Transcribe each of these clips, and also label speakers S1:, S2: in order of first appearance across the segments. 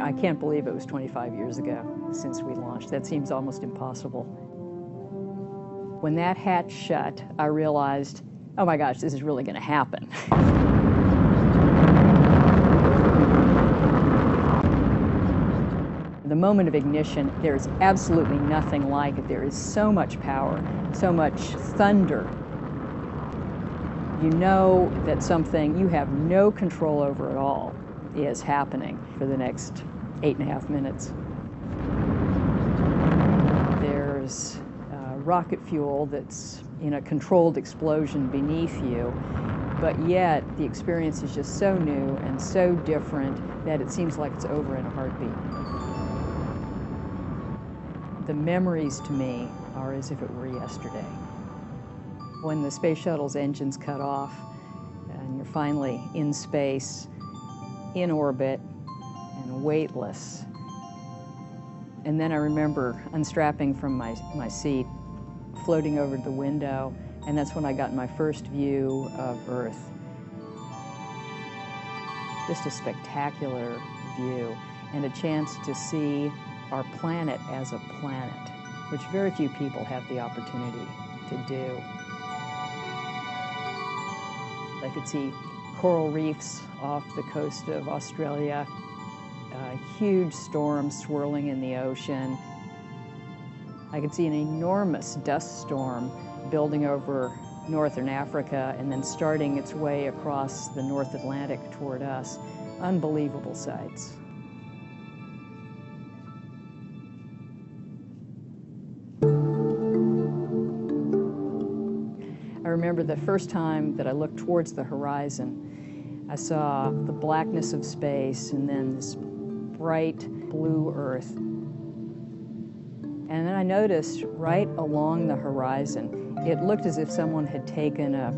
S1: I can't believe it was 25 years ago since we launched. That seems almost impossible. When that hatch shut, I realized, oh my gosh, this is really going to happen. The moment of ignition, there's absolutely nothing like it. There is so much power, so much thunder. You know that something you have no control over at all is happening for the next 8.5 minutes. There's rocket fuel that's in a controlled explosion beneath you, but yet the experience is just so new and so different that it seems like it's over in a heartbeat. The memories to me are as if it were yesterday. When the space shuttle's engines cut off and you're finally in space, in orbit, and weightless. And then I remember unstrapping from my seat, floating over to the window, and that's when I got my first view of Earth. Just a spectacular view, and a chance to see our planet as a planet, which very few people have the opportunity to do. I could see coral reefs off the coast of Australia, huge storms swirling in the ocean. I could see an enormous dust storm building over northern Africa and then starting its way across the North Atlantic toward us. Unbelievable sights. I remember the first time that I looked towards the horizon, I saw the blackness of space and then this bright blue Earth. And then I noticed right along the horizon, it looked as if someone had taken a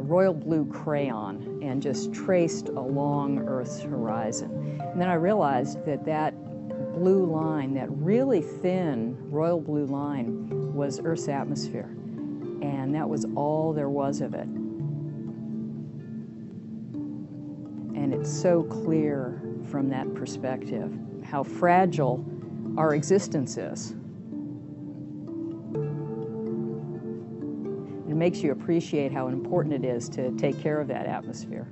S1: royal blue crayon and just traced along Earth's horizon. And then I realized that that blue line, that really thin royal blue line, was Earth's atmosphere. And that was all there was of it. And it's so clear from that perspective how fragile our existence is. It makes you appreciate how important it is to take care of that atmosphere.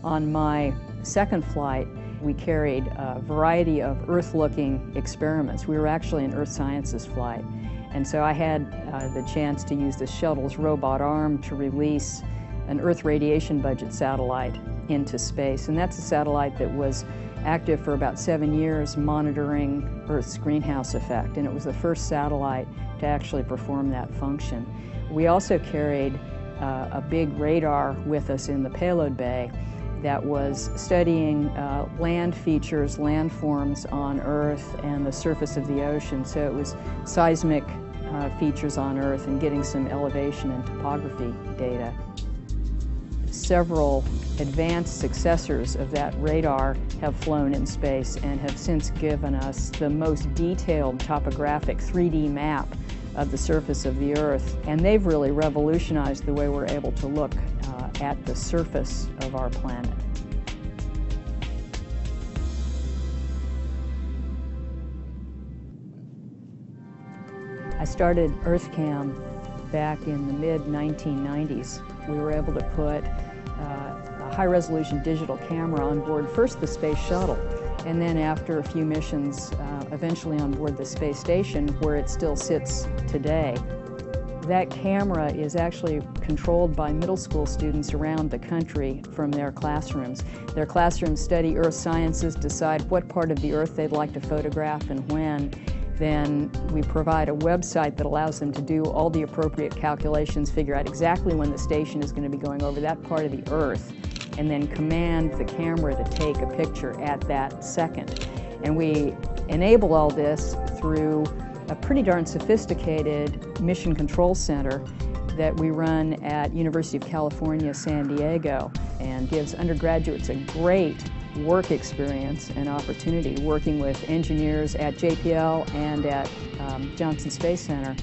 S1: On my second flight, we carried a variety of Earth-looking experiments. We were actually an Earth Sciences flight. And so I had the chance to use the shuttle's robot arm to release an Earth radiation budget satellite into space. And that's a satellite that was active for about 7 years, monitoring Earth's greenhouse effect. And it was the first satellite to actually perform that function. We also carried a big radar with us in the payload bay that was studying land features, landforms on Earth and the surface of the ocean. So it was seismic features on Earth and getting some elevation and topography data. Several advanced successors of that radar have flown in space and have since given us the most detailed topographic 3D map of the surface of the Earth. And they've really revolutionized the way we're able to look at the surface of our planet. I started EarthCam back in the mid-1990s. We were able to put a high-resolution digital camera on board first the space shuttle, and then after a few missions, eventually on board the space station, where it still sits today. That camera is actually controlled by middle school students around the country from their classrooms. Their classrooms study earth sciences, decide what part of the Earth they'd like to photograph and when. Then we provide a website that allows them to do all the appropriate calculations, figure out exactly when the station is going to be going over that part of the Earth, and then command the camera to take a picture at that second. And we enable all this through a pretty darn sophisticated mission control center that we run at University of California, San Diego, and gives undergraduates a great work experience and opportunity working with engineers at JPL and at Johnson Space Center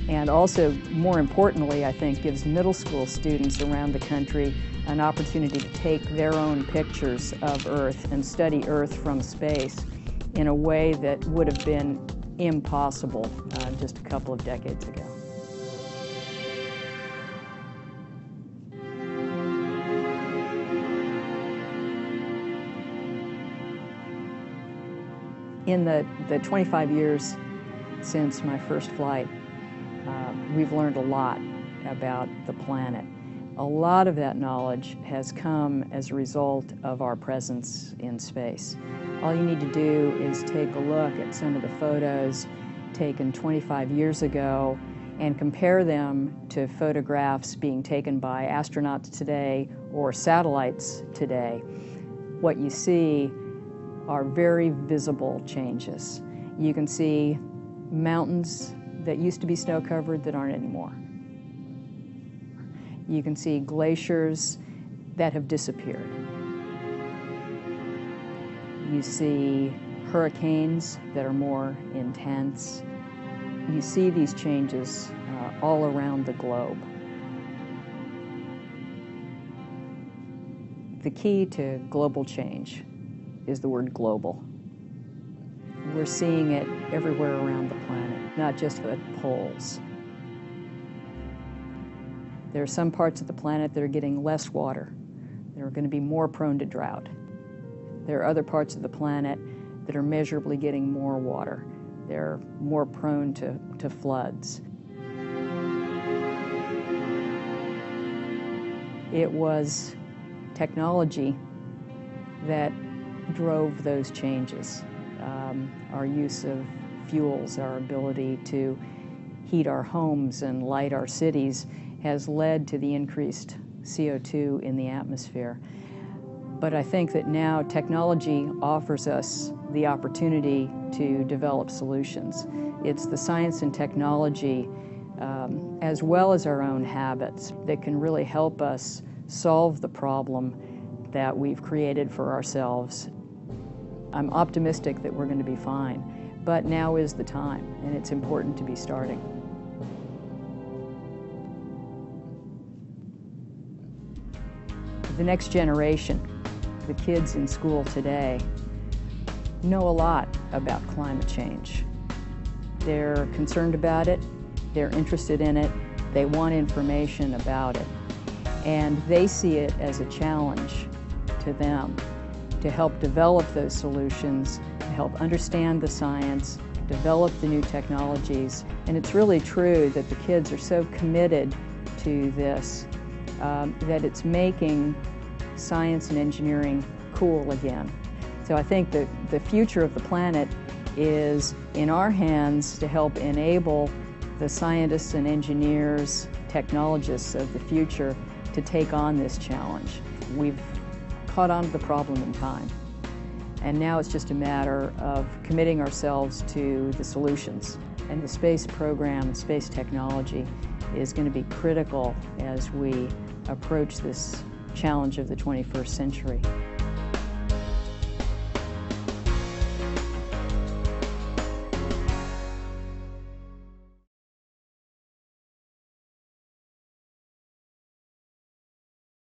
S1: And also, more importantly, I think, gives middle school students around the country an opportunity to take their own pictures of Earth and study Earth from space in a way that would have been impossible just a couple of decades ago. In the 25 years since my first flight, we've learned a lot about the planet. A lot of that knowledge has come as a result of our presence in space. All you need to do is take a look at some of the photos taken 25 years ago and compare them to photographs being taken by astronauts today or satellites today. What you see are very visible changes. You can see mountains that used to be snow-covered that aren't anymore. You can see glaciers that have disappeared. You see hurricanes that are more intense. You see these changes all around the globe. The key to global change is the word global. We're seeing it everywhere around the planet, not just at poles. There are some parts of the planet that are getting less water. They're going to be more prone to drought. There are other parts of the planet that are measurably getting more water. They're more prone to floods. It was technology that drove those changes. Our use of fuels, our ability to heat our homes and light our cities has led to the increased CO2 in the atmosphere. But I think that now technology offers us the opportunity to develop solutions. It's the science and technology, as well as our own habits, that can really help us solve the problem that we've created for ourselves. I'm optimistic that we're going to be fine, but now is the time, and it's important to be starting. The next generation, the kids in school today, know a lot about climate change. They're concerned about it, they're interested in it, they want information about it, and they see it as a challenge to them to help develop those solutions, to help understand the science, develop the new technologies. And it's really true that the kids are so committed to this that it's making science and engineering cool again. So I think that the future of the planet is in our hands to help enable the scientists and engineers, technologists of the future to take on this challenge. We've caught on to the problem in time, and now it's just a matter of committing ourselves to the solutions. And the space program, space technology, is going to be critical as we approach this challenge of the 21st century.